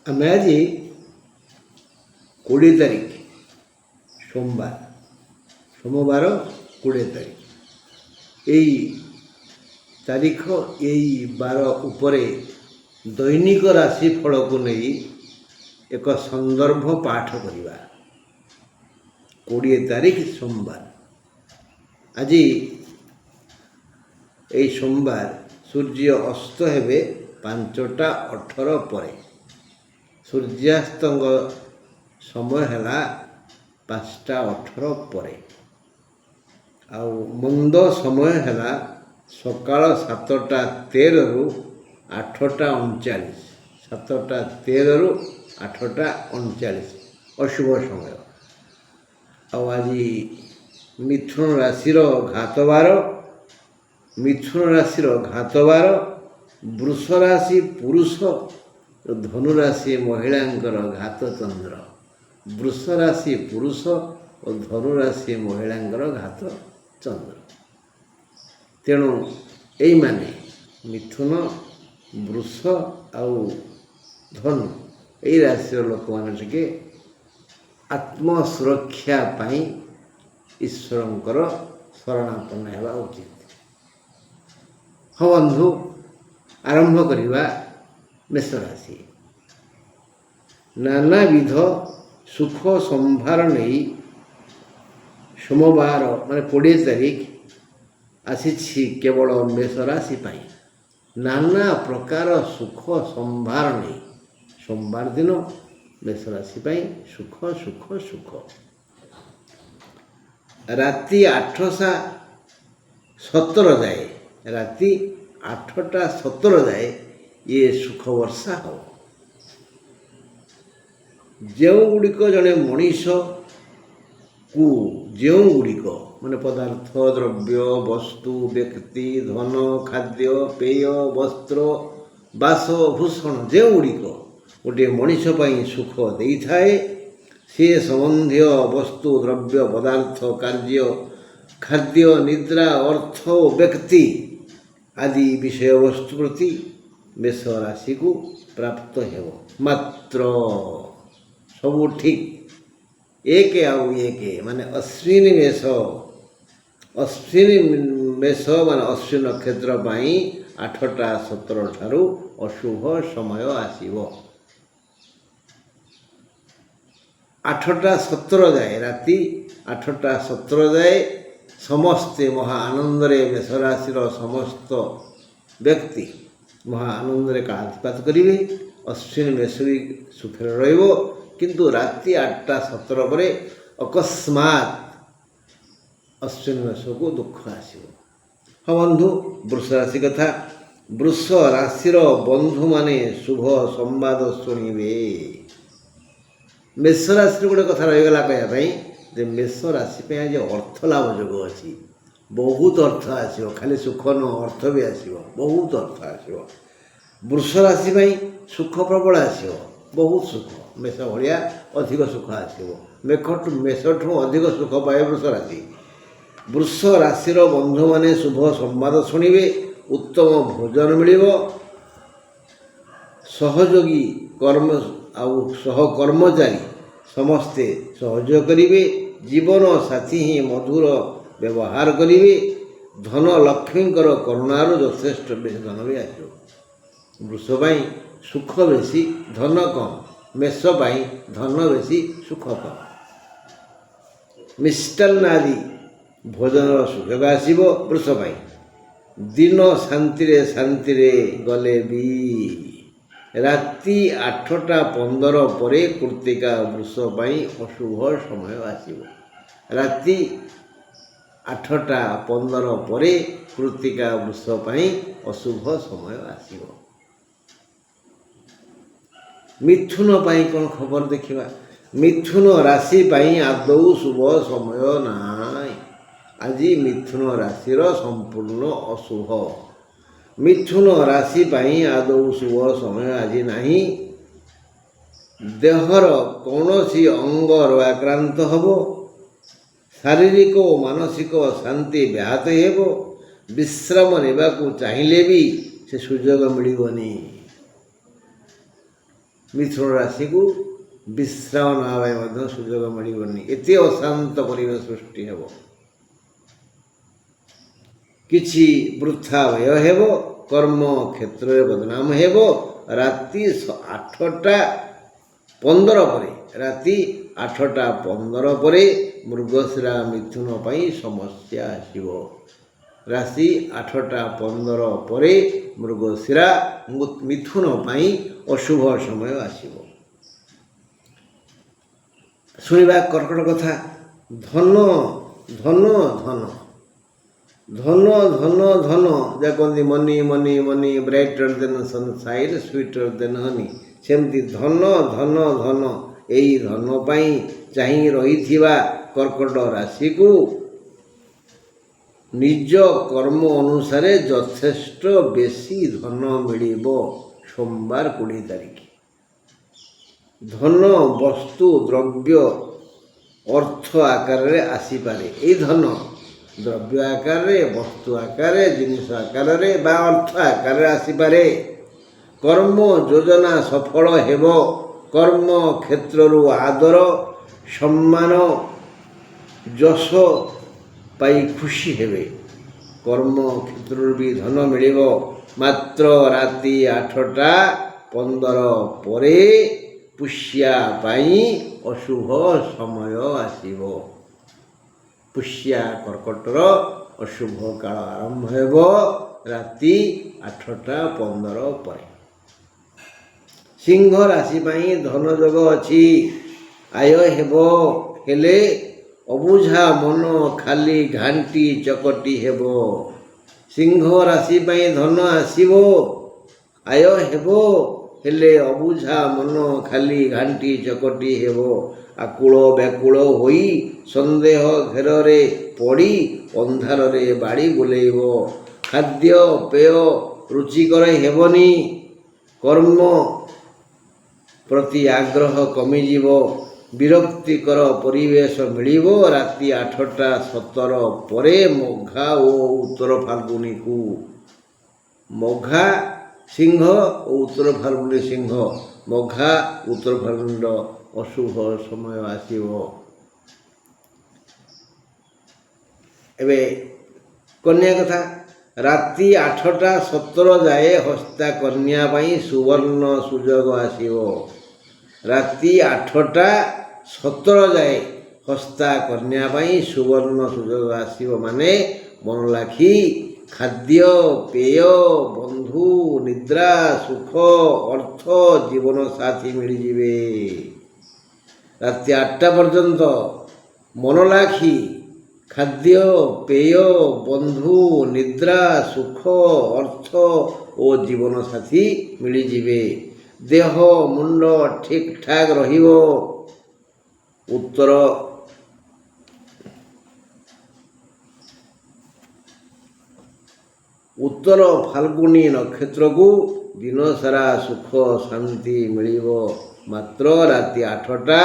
ଆମେ ଆଜି 20 ତାରିଖ ସୋମବାର 20 ତାରିଖ ଏଇ ତାରିଖ ଏଇ ବାର ଉପରେ ଦୈନିକ ରାଶି ଫଳକୁ ନେଇ ଏକ ସନ୍ଦର୍ଭ ପାଠ କରିବା। 20 ତାରିଖ ସୋମବାର। ଆଜି এই সোমবার সূর্য অস্ত হেবে 5টা 18 ପରେ। ସୂର୍ଯ୍ୟାସ୍ତଙ୍କ ସମୟ ହେଲା 5ଟା 18 ପରେ। ଆଉ ମନ୍ଦ ସମୟ ହେଲା ସକାଳ 7ଟା 13ରୁ 8ଟା 39। 7ଟା 13ରୁ 8ଟା 39 ଅଶୁଭ ସମୟ। ଆଉ ଆଜି ମିଥୁନ ରାଶିର ଘାତବାର, ବୃଷ ରାଶି ପୁରୁଷ, ଧନୁ ରାଶି ମହିଳାଙ୍କର ଘାତ ଚନ୍ଦ୍ର। ବୃଷ ରାଶି ପୁରୁଷ ଓ ଧନୁ ରାଶି ମହିଳାଙ୍କର ଘାତ ଚନ୍ଦ୍ର। ତେଣୁ ଏଇମାନେ ମିଥୁନ, ବୃଷ ଆଉ ଧନୁ ଏଇ ରାଶିର ଲୋକମାନେ ଟିକେ ଆତ୍ମସୁରକ୍ଷା ପାଇଁ ଈଶ୍ୱରଙ୍କର ଶରଣାପନ୍ନ ହେବା ଉଚିତ। ହଁ ବନ୍ଧୁ, ଆରମ୍ଭ କରିବା ମେଷ ରାଶି। ନାନାବିଧ ସୁଖ ସମ୍ଭାର ନେଇ ସୋମବାର 20 ତାରିଖ ଆସିଛି କେବଳ ମେଷ ରାଶି ପାଇଁ। ନାନା ପ୍ରକାର ସୁଖ ସମ୍ଭାର ନେଇ ସୋମବାର ଦିନ ମେଷ ରାଶି ପାଇଁ ସୁଖ। ରାତି 8ଟା 17 ଯାଏ ଇଏ ସୁଖ ବର୍ଷା ହେବ। ଯେଉଁଗୁଡ଼ିକ ଜଣେ ମଣିଷକୁ ପଦାର୍ଥ, ଦ୍ରବ୍ୟ, ବସ୍ତୁ, ବ୍ୟକ୍ତି, ଧନ, ଖାଦ୍ୟ, ପେୟ, ବସ୍ତ୍ର, ବାସଭୂଷଣ ଯେଉଁଗୁଡ଼ିକ ଗୋଟିଏ ମଣିଷ ପାଇଁ ସୁଖ ଦେଇଥାଏ, ସେ ସମ୍ବନ୍ଧୀୟ ବସ୍ତୁ, ଦ୍ରବ୍ୟ, ପଦାର୍ଥ, କାର୍ଯ୍ୟ, ଖାଦ୍ୟ, ନିଦ୍ରା, ଅର୍ଥ ଓ ବ୍ୟକ୍ତି ଆଦି ବିଷୟବସ୍ତୁ ପ୍ରତି ମେଷ ରାଶିକୁ ପ୍ରାପ୍ତ ହେବ। ମାତ୍ର ସବୁ ଠିକ୍ 1 ଆଉ 1 ଅଶ୍ୱିନୀ ମେଷ ଅଶ୍ୱିନୀ ନକ୍ଷତ୍ର ପାଇଁ 8ଟା 17 ଠାରୁ ଅଶୁଭ ସମୟ ଆସିବ। 8ଟା 17 ଯାଏ, ରାତି 8ଟା 17 ଯାଏ ସମସ୍ତେ ମହା ଆନନ୍ଦରେ, ମେଷ ରାଶିର ସମସ୍ତ ବ୍ୟକ୍ତି ମହା ଆନନ୍ଦରେ କାଳାତିପାତ କରିବେ। ଅଶ୍ୱିନୀ ମେଷ ବି ସୁଖରେ ରହିବ। କିନ୍ତୁ ରାତି 8ଟା 17 ପରେ ଅକସ୍ମାତ୍ ଅଶ୍ୱିନୀ ମେଷକୁ ଦୁଃଖ ଆସିବ। ହଁ ବନ୍ଧୁ, ବୃଷ ରାଶି କଥା। ବୃଷ ରାଶିର ବନ୍ଧୁମାନେ ଶୁଭ ସମ୍ବାଦ ଶୁଣିବେ। ମେଷ ରାଶିରେ ଗୋଟେ କଥା ରହିଗଲା କହିବା ପାଇଁ ଯେ ମେଷ ରାଶି ପାଇଁ ଆଜି ଅର୍ଥ ଲାଭ ଯୋଗ ଅଛି। ବହୁତ ଅର୍ଥ ଆସିବ, ଖାଲି ସୁଖ ନୁହଁ, ଅର୍ଥ ବି ଆସିବ, ବହୁତ ଅର୍ଥ ଆସିବ। ବୃଷ ରାଶି ପାଇଁ ସୁଖ ପ୍ରବଳ ଆସିବ, ବହୁତ ସୁଖ। ମେଷ ଭଳିଆ ଅଧିକ ସୁଖ ଆସିବ। ମେଷଠୁ ଅଧିକ ସୁଖ ପାଏ ବୃଷ ରାଶି। ବୃଷ ରାଶିର ବନ୍ଧୁମାନେ ଶୁଭ ସମ୍ବାଦ ଶୁଣିବେ। ଉତ୍ତମ ଭୋଜନ ମିଳିବ। ସହଯୋଗୀ ସହକର୍ମଚାରୀ ସମସ୍ତେ ସହଯୋଗ କରିବେ। ଜୀବନ ସାଥୀ ହିଁ ମଧୁର ବ୍ୟବହାର କରିବେ। ଧନ ଲକ୍ଷ୍ମୀଙ୍କର କରୁଣାରୁ ଯଥେଷ୍ଟ ବେଶୀ ଧନ ବି ଆସିବ। ବୃଷ ପାଇଁ ସୁଖ ବେଶୀ, ଧନ କମ୍। ମେଷ ପାଇଁ ଧନ ବେଶୀ, ସୁଖ କମ୍। ମିଷ୍ଟାନ୍ନ ଆଦି ଭୋଜନର ସୁଯୋଗ ଆସିବ ବୃଷ ପାଇଁ। ଦିନ ଶାନ୍ତିରେ ଗଲେ ବି ରାତି 8ଟା 15 ପରେ କୃତ୍ତିକା ବୃଷ ପାଇଁ ଅଶୁଭ ସମୟ ଆସିବ। ରାତି 8ଟା 15 ପରେ କୃତ୍ତିକା ବୃଷ ପାଇଁ ଅଶୁଭ ସମୟ ଆସିବ। ମିଥୁନ ପାଇଁ କ'ଣ ଖବର ଦେଖିବା। ମିଥୁନ ରାଶି ପାଇଁ ଆଦୌ ଶୁଭ ସମୟ ନାହିଁ। ଆଜି ମିଥୁନ ରାଶିର ସମ୍ପୂର୍ଣ୍ଣ ଅଶୁଭ। ମିଥୁନ ରାଶି ପାଇଁ ଆଦୌ ଶୁଭ ସମୟ ଆଜି ନାହିଁ। ଦେହର କୌଣସି ଅଙ୍ଗ ରୋଗାକ୍ରାନ୍ତ ହେବ। ଶାରୀରିକ ଓ ମାନସିକ ଶାନ୍ତି ବ୍ୟାହତ ହେବ। ବିଶ୍ରାମ ନେବାକୁ ଚାହିଁଲେ ବି ସେ ସୁଯୋଗ ମିଳିବନି। ମିଥୁନ ରାଶିକୁ ବିଶ୍ରାମ ନେବା ପାଇଁ ମଧ୍ୟ ସୁଯୋଗ ମିଳିବନି। ଏତେ ଅଶାନ୍ତ ପରିବେଶ ସୃଷ୍ଟି ହେବ। କିଛି ବୃଥା ବ୍ୟୟ ହେବ, କର୍ମ କ୍ଷେତ୍ରରେ ବଦନାମ ହେବ। ରାତି 8ଟା 15 ପରେ, ରାତି 8ଟା 15 ପରେ ମୃଗଶିରା ମିଥୁନ ପାଇଁ ସମସ୍ୟା ଆସିବ। ରାଶି 8ଟା 15 ପରେ ମୃଗଶିରା ମିଥୁନ ପାଇଁ ଅଶୁଭ ସମୟ ଆସିବ। ଶୁଣିବା କର୍କଟ କଥା। ଧନ ଧନ ଧନ ଧନ ଧନ ଧନ ଯାହା କହନ୍ତି ମନି ମନି ମନି ବ୍ରାଇଟର ଦେନ୍ ସନସାଇନ୍ ସୁଇଟର ଦେନ୍ ହନି। ସେମିତି ଧନ ଧନ ଧନ ଏଇ ଧନ ପାଇଁ ଚାହିଁ ରହିଥିବା କର୍କଟ ରାଶିକୁ ନିଜ କର୍ମ ଅନୁସାରେ ଯଥେଷ୍ଟ ବେଶୀ ଧନ ମିଳିବ। ସୋମବାର 20 ତାରିଖ। ଧନ ବସ୍ତୁ ଦ୍ରବ୍ୟ ଅର୍ଥ ଆକାରରେ ଆସିପାରେ। ଏଇ ଧନ ଦ୍ରବ୍ୟ ଆକାରରେ, ବସ୍ତୁ ଆକାରରେ, ଜିନିଷ ଆକାରରେ ବା ଅର୍ଥ ଆକାରରେ ଆସିପାରେ। କର୍ମ ଯୋଜନା ସଫଳ ହେବ। କର୍ମ କ୍ଷେତ୍ରରୁ ଆଦର ସମ୍ମାନ ଯଶ ପାଇ ଖୁସି ହେବେ। କର୍ମ କ୍ଷେତ୍ରରୁ ବି ଧନ ମିଳିବ। ମାତ୍ର ରାତି 8ଟା 15 ପରେ ପୁଷ୍ୟା ପାଇଁ ଅଶୁଭ ସମୟ ଆସିବ। ପୁଷ୍ୟା କର୍କଟର ଅଶୁଭ କାଳ ଆରମ୍ଭ ହେବ ରାତି 8ଟା 15 ପରେ। ସିଂହ ରାଶି ପାଇଁ ଧନ ଯୋଗ ଅଛି। ଆୟ ହେବ, ହେଲେ ଅବୁଝା ମନ ଖାଲି ଘାଣ୍ଟି ଚକଟି ହେବ। ସିଂହ ରାଶି ପାଇଁ ଧନ ଆସିବ, ଆୟ ହେବ, ହେଲେ ଅବୁଝା ମନ ଖାଲି ଘାଣ୍ଟି ଚକଟି ହେବ। ଆକୁଳ ବ୍ୟାକୁଳ ହୋଇ ସନ୍ଦେହ ଘେରରେ ପଡ଼ି ଅନ୍ଧାରରେ ବାଡ଼ି ବୁଲେଇବ। ଖାଦ୍ୟ ପେୟ ରୁଚିକର ହେବନି। କର୍ମ ପ୍ରତି ଆଗ୍ରହ କମିଯିବ। ବିରକ୍ତିକର ପରିବେଶ ମିଳିବ। ରାତି 8ଟା 17 ପରେ ମଘା ଓ ଉତ୍ତର ଫାଲ୍ଗୁନୀକୁ। ମଘା ସିଂହ ଓ ଉତ୍ତର ଫାଲ୍ଗୁନୀ ସିଂହ। ମଘା ଉତ୍ତର ଫାଲ୍ଗୁନୀର ଅଶୁଭ ସମୟ ଆସିବ। ଏବେ କନ୍ୟା କଥା। ରାତି 8ଟା 17 ଯାଏ ହସ୍ତା କନ୍ୟା ପାଇଁ ସୁବର୍ଣ୍ଣ ସୁଯୋଗ ଆସିବ। ରାତି 8ଟା 17 ଯାଏ ହସ୍ତା କନ୍ୟା ପାଇଁ ସୁବର୍ଣ୍ଣ ସୁଯୋଗ ଆସିବ। ମାନେ ମନ ଲାଖି ଖାଦ୍ୟ ପେୟ, ବନ୍ଧୁ, ନିଦ୍ରା, ସୁଖ, ଅର୍ଥ, ଜୀବନ ସାଥୀ ମିଳିଯିବେ। ରାତି 8ଟା ପର୍ଯ୍ୟନ୍ତ ମନ ଲାଖି ଖାଦ୍ୟ ପେୟ, ବନ୍ଧୁ, ନିଦ୍ରା, ସୁଖ, ଅର୍ଥ ଓ ଜୀବନ ସାଥୀ ମିଳିଯିବେ। ଦେହ ମୁଣ୍ଡ ଠିକ୍ ଠାକ୍ ରହିବ। ଉତ୍ତର ଫାଲ୍ଗୁନୀ ନକ୍ଷତ୍ରକୁ ଦିନସାରା ସୁଖ ଶାନ୍ତି ମିଳିବ। ମାତ୍ର ରାତି 8ଟା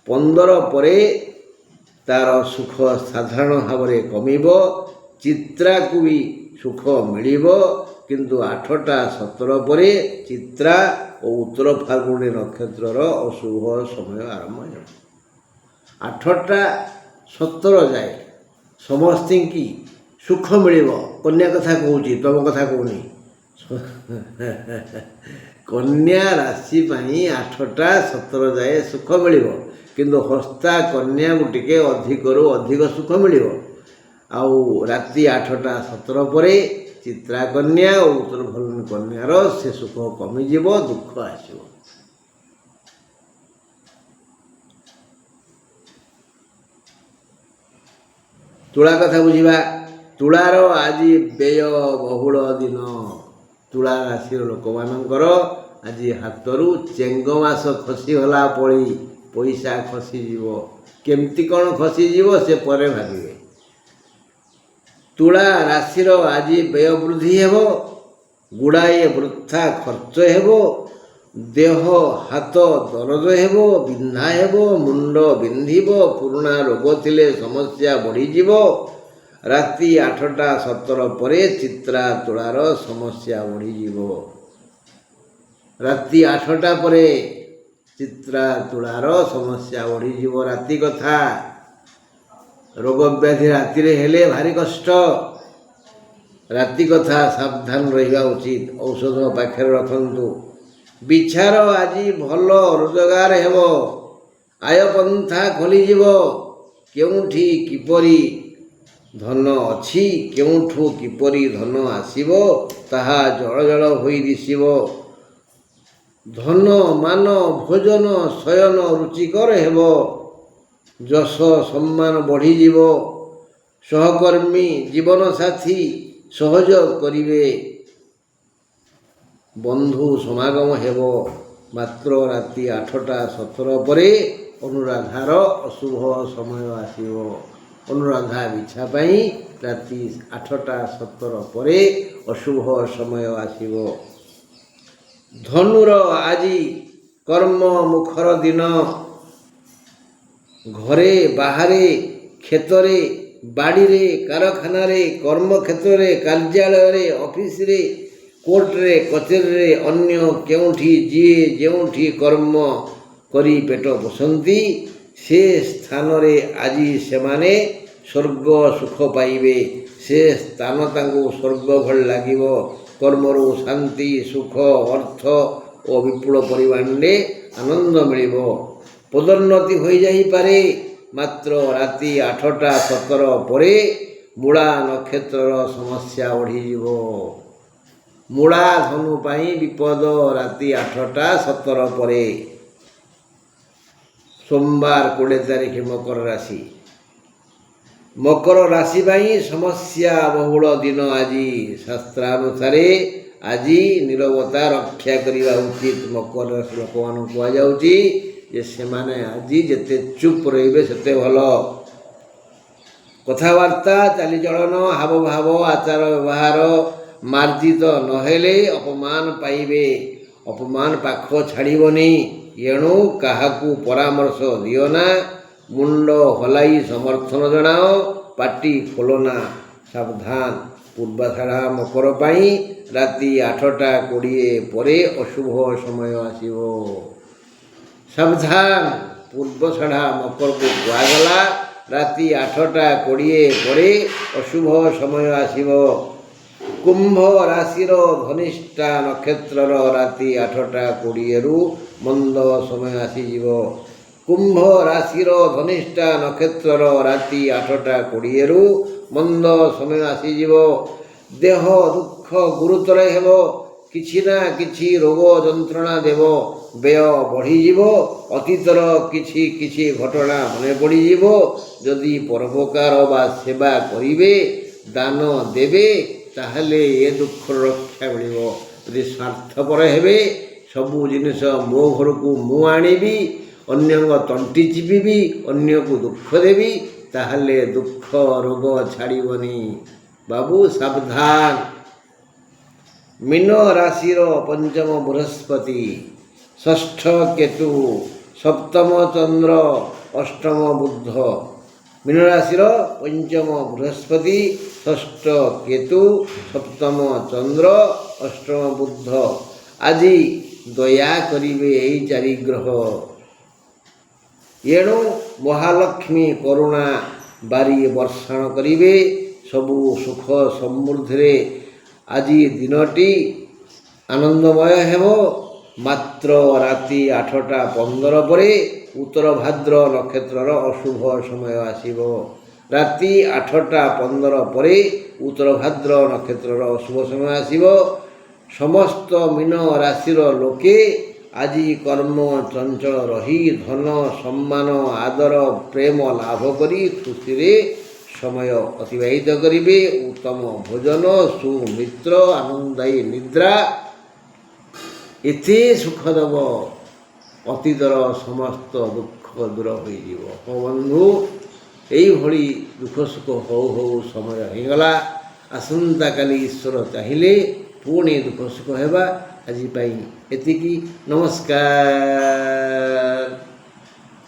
15 ପରେ ତାର ସୁଖ ସାଧାରଣ ଭାବରେ କମିବ। ଚିତ୍ରାକୁ ବି ସୁଖ ମିଳିବ, କିନ୍ତୁ 8ଟା 17 ପରେ ଚିତ୍ରା ଓ ଉତ୍ତର ଫାଲ୍ଗୁନୀ ନକ୍ଷତ୍ରର ଅଶୁଭ ସମୟ ଆରମ୍ଭ ହେବ। 8ଟା 17 ଯାଏ ସମସ୍ତଙ୍କୁ ସୁଖ ମିଳିବ। କନ୍ୟା କଥା କହୁଛି, ତମ କଥା କହୁନି। କନ୍ୟା ରାଶି ପାଇଁ 8ଟା 17 ଯାଏ ସୁଖ ମିଳିବ, କିନ୍ତୁ ହସ୍ତା କନ୍ୟାକୁ ଟିକେ ଅଧିକରୁ ଅଧିକ ସୁଖ ମିଳିବ। ଆଉ ରାତି 8ଟା 17 ପରେ ଚିତ୍ରା କନ୍ୟା ଓ ଉତ୍ତର ଫାଲ୍ଗୁନୀ କନ୍ୟାର ସେ ସୁଖ କମିଯିବ, ଦୁଃଖ ଆସିବ। ତୁଳା କଥା ବୁଝିବା। ତୁଳାର ଆଜି ବ୍ୟୟ ବହୁଳ ଦିନ। ତୁଳା ରାଶିର ଲୋକମାନଙ୍କର ଆଜି ହାତରୁ ଚେଙ୍ଗ ମାସ ଖସିଗଲା ପରି ପଇସା ଖସିଯିବ। କେମିତି କ'ଣ ଖସିଯିବ ସେ ପରେ ଭାବିବେ। ତୁଳା ରାଶିର ଆଜି ବ୍ୟୟ ବୃଦ୍ଧି ହେବ। ଗୁଡ଼ାଏ ବୃଥା ଖର୍ଚ୍ଚ ହେବ। ଦେହ ହାତ ଦରଜ ହେବ, ବିନ୍ଧା ହେବ, ମୁଣ୍ଡ ବିନ୍ଧିବ। ପୁରୁଣା ରୋଗ ଥିଲେ ସମସ୍ୟା ବଢ଼ିଯିବ। ରାତି 8ଟା 17 ପରେ ଚିତ୍ରା ତୁଳାର ସମସ୍ୟା ବଢ଼ିଯିବ। ରାତି 8ଟା ପରେ ଚିତ୍ରା ତୁଳାର ସମସ୍ୟା ବଢ଼ିଯିବ। ରାତି କଥା, ରୋଗ ବ୍ୟାଧି ରାତିରେ ହେଲେ ଭାରି କଷ୍ଟ। ରାତି କଥା ସାବଧାନ ରହିବା ଉଚିତ। ଔଷଧ ପାଖରେ ରଖନ୍ତୁ। ବିଚାର ଆଜି ଭଲ ରୋଜଗାର ହେବ, ଆୟପନ୍ଥା ଖୋଲିଯିବ। କେଉଁଠି କିପରି ଧନ ଅଛି, କେଉଁଠୁ କିପରି ଧନ ଆସିବ, ତାହା ଜଳ ଜଳ ହୋଇ ଦିଶିବ। ଧନ ମାନ ଭୋଜନ ଶୟନ ରୁଚିକର ହେବ। ଯଶ ସମ୍ମାନ ବଢ଼ିଯିବ। ସହକର୍ମୀ ଜୀବନସାଥୀ ସହଯୋଗ କରିବେ। ବନ୍ଧୁ ସମାଗମ ହେବ। ମାତ୍ର ରାତି 8ଟା 17 ପରେ ଅନୁରାଧାର ଅଶୁଭ ସମୟ ଆସିବ। ଅନୁରାଧା ବିଛା ପାଇଁ ରାତି 8ଟା 17 ପରେ ଅଶୁଭ ସମୟ ଆସିବ। ଧନୁର ଆଜି କର୍ମ ମୁଖର ଦିନ। ଘରେ ବାହାରେ, କ୍ଷେତରେ ବାଡ଼ିରେ, କାରଖାନାରେ, କର୍ମକ୍ଷେତ୍ରରେ, କାର୍ଯ୍ୟାଳୟରେ, ଅଫିସରେ, କୋର୍ଟରେ, କଚେରୀରେ, ଅନ୍ୟ କେଉଁଠି ଯିଏ ଯେଉଁଠି କର୍ମ କରି ପେଟ ପୋଷନ୍ତି, ସେ ସ୍ଥାନରେ ଆଜି ସେମାନେ ସ୍ୱର୍ଗ ସୁଖ ପାଇବେ। ସେ ସ୍ଥାନ ତାଙ୍କୁ ସ୍ୱର୍ଗ ଭଳି ଲାଗିବ। କର୍ମରୁ ଶାନ୍ତି, ସୁଖ, ଅର୍ଥ ଓ ବିପୁଳ ପରିମାଣରେ ଆନନ୍ଦ ମିଳିବ। ପଦୋନ୍ନତି ହୋଇଯାଇପାରେ। ମାତ୍ର ରାତି 8ଟା 17 ପରେ ମୂଳା ନକ୍ଷତ୍ରର ସମସ୍ୟା ବଢ଼ିଯିବ। ମୂଳା ଧନୁ ପାଇଁ ବିପଦ। ରାତି 8ଟା 17 ପରେ। ସୋମବାର 20 ତାରିଖ ମକର ରାଶି। ମକର ରାଶି ପାଇଁ ସମସ୍ୟା ବହୁଳ ଦିନ ଆଜି। ଶାସ୍ତ୍ରାନୁସାରେ ଆଜି ନୀରବତା ରକ୍ଷା କରିବା ଉଚିତ। ମକର ରାଶି ଲୋକମାନଙ୍କୁ କୁହାଯାଉଛି ଯେ ସେମାନେ ଆଜି ଯେତେ ଚୁପ୍ ରହିବେ ସେତେ ଭଲ। କଥାବାର୍ତ୍ତା, ଚାଲିଚଳନ, ହାବଭାବ, ଆଚାର ବ୍ୟବହାର ମାର୍ଜିତ ନହେଲେ ଅପମାନ ପାଇବେ। ଅପମାନ ପାଖ ଛାଡ଼ିବନି। ଏଣୁ କାହାକୁ ପରାମର୍ଶ ଦିଅନା। ମୁଣ୍ଡ ହଲାଇ ସମର୍ଥନ ଜଣାଅ। ପାଟି ଖୋଲନା। ସାବଧାନ। ପୂର୍ବାଷାଢ଼ା ମକର ପାଇଁ ରାତି 8ଟା 20 ପରେ ଅଶୁଭ ସମୟ ଆସିବ। ସାବଧାନ। ପୂର୍ବଷାଢ଼ା ମକରକୁ କୁହାଗଲା ରାତି 8ଟା 20 ପରେ ଅଶୁଭ ସମୟ ଆସିବ। କୁମ୍ଭ ରାଶିର ଧନିଷ୍ଠା ନକ୍ଷତ୍ରର ରାତି 8ଟା 20ରୁ ମନ୍ଦ ସମୟ ଆସିଯିବ। କୁମ୍ଭ ରାଶିର ଧନିଷ୍ଠା ନକ୍ଷତ୍ରର ରାତି 8ଟା 20ରୁ ମନ୍ଦ ସମୟ ଆସିଯିବ। ଦେହ ଦୁଃଖ ଗୁରୁତର ହେବ। କିଛି ନା କିଛି ରୋଗ ଯନ୍ତ୍ରଣା ଦେବ। ବ୍ୟୟ ବଢ଼ିଯିବ। ଅତୀତର କିଛି କିଛି ଘଟଣା ମନେ ପଡ଼ିଯିବ। ଯଦି ପରୋପକାର ବା ସେବା କରିବେ, ଦାନ ଦେବେ, ତାହେଲେ ଏ ଦୁଃଖର ରକ୍ଷା ମିଳିବ। ଯଦି ସ୍ୱାର୍ଥପର ହେବେ, ସବୁ ଜିନିଷ ମୋ ଘରକୁ ମୁଁ ଆଣିବି, ଅନ୍ୟଙ୍କ ତଣ୍ଟି ଚିପିବି, ଅନ୍ୟକୁ ଦୁଃଖ ଦେବି, ତାହେଲେ ଦୁଃଖ ରୋଗ ଛାଡ଼ିବନି। ବାବୁ ସାବଧାନ। ମୀନ ରାଶିର ପଞ୍ଚମ ବୃହସ୍ପତି, ଷଷ୍ଠ କେତୁ, ସପ୍ତମ ଚନ୍ଦ୍ର, ଅଷ୍ଟମ ବୁଧ। ମୀନ ରାଶିର ପଞ୍ଚମ ବୃହସ୍ପତି, ଷଷ୍ଠ କେତୁ, ସପ୍ତମ ଚନ୍ଦ୍ର, ଅଷ୍ଟମ ବୁଧ। ଆଜି ଦୟା କରିବେ ଏହି 4 ଗ୍ରହ। ଏଣୁ ମହାଲକ୍ଷ୍ମୀ କରୁଣା ବାରି ବର୍ଷଣ କରିବେ। ସବୁ ସୁଖ ସମୃଦ୍ଧିରେ ଆଜି ଦିନଟି ଆନନ୍ଦମୟ ହେବ। ମାତ୍ର ରାତି 8ଟା 15 ପରେ ଉତ୍ତର ଭାଦ୍ର ନକ୍ଷତ୍ରର ଅଶୁଭ ସମୟ ଆସିବ। ରାତି 8ଟା 15 ପରେ ଉତ୍ତର ଭାଦ୍ର ନକ୍ଷତ୍ରର ଅଶୁଭ ସମୟ ଆସିବ। ସମସ୍ତ ମୀନ ରାଶିର ଲୋକେ ଆଜି କର୍ମ ଚଞ୍ଚଳ ରହି ଧନ ସମ୍ମାନ ଆଦର ପ୍ରେମ ଲାଭ କରି ଖୁସିରେ ସମୟ ଅତିବାହିତ କରିବେ। ଉତ୍ତମ ଭୋଜନ, ସୁମିତ୍ର, ଆନନ୍ଦଦାୟୀ ନିଦ୍ରା ଏତେ ସୁଖ ଦେବ, ଅତୀତର ସମସ୍ତ ଦୁଃଖ ଦୂର ହୋଇଯିବ। ହଁ ବନ୍ଧୁ, ଏଇଭଳି ଦୁଃଖ ସୁଖ ହଉ ହଉ ସମୟ ହୋଇଗଲା। ଆସନ୍ତାକାଲି ଈଶ୍ୱର ଚାହିଁଲେ ପୁଣି ଦୁଃଖ ସୁଖ ହେବା। ଆଜି ପାଇଁ ଏତିକି। ନମସ୍କାର।